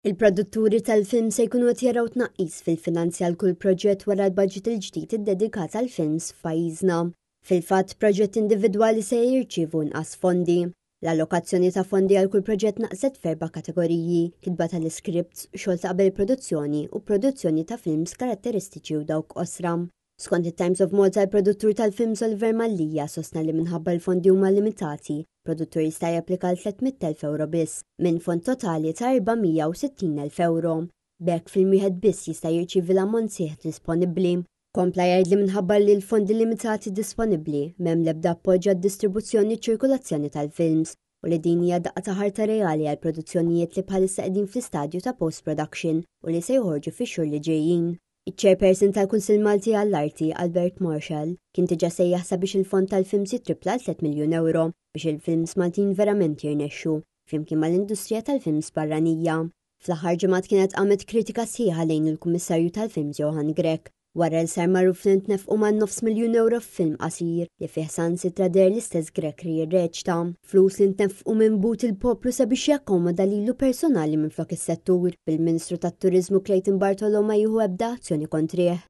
Il-produtturi tal-film se jkunu qed jaraw tnaqqis fil-finanzja għal kull proġett wara l-budget il-ġdid iddedikat għal films f'pajjiżna. Fil-fatt proġett individwali se jirċievu nqas fondi. L-allokazzjoni ta' fondi għal kull proġett naqset f'erba' kategoriji: kitba tal-iskripts, xogħol ta' qabel produzzjoni u produzzjoni ta' films karatteristiċi u dawk qosra. Skont it-Times of Malta, l-produttur tal-films Oliver Mallija sostna li minħabba l-fondi huma limitati, produttur jista' japplika l-300,000 € biss minn fond totali ta' 460,000 €. B'hekk film wieħed biss jista' jirċievi l-ammont sieħ disponibbli. Kompla jgħid li minħabba li l-fondi limitati disponibbli m'hemm l-ebda appoġġ għad-distribuzzjoni u ċirkulazzjoni tal-films u li din hija daqqa ta' ħarta reali għal produzzjonijiet li bħalissa qegħdin fl-istadju ta' post-production u li se joħorġu fix-xhur li ġejjin. Iċ-Chairperson tal-Kunsill Malti għall-Arti, Albert Marshall, kien diġà sejjaħ sabiex il-fond tal-films jitripla l 3 miljun € biex il-films Maltin verament jirnexxu flimkien mal-industrija tal-films barranija. Fl-aħħar ġimgħat kienet qamet kritika sħiħa lejn il-Kummissarju tal-Films Johan Grek wara l sar magħruf li ntnefqu ma' nofs miljun € f'film qasir li fih sansitra der l-istess Grek li jirreċta. Flus li ntnefqu minn but il-poplu sabiex jakkomoda lilu personali minflok is-settur bil-Ministru tat-Turiżmu Clayton Bartolomeo jieħu ebda azzjoni kontrih.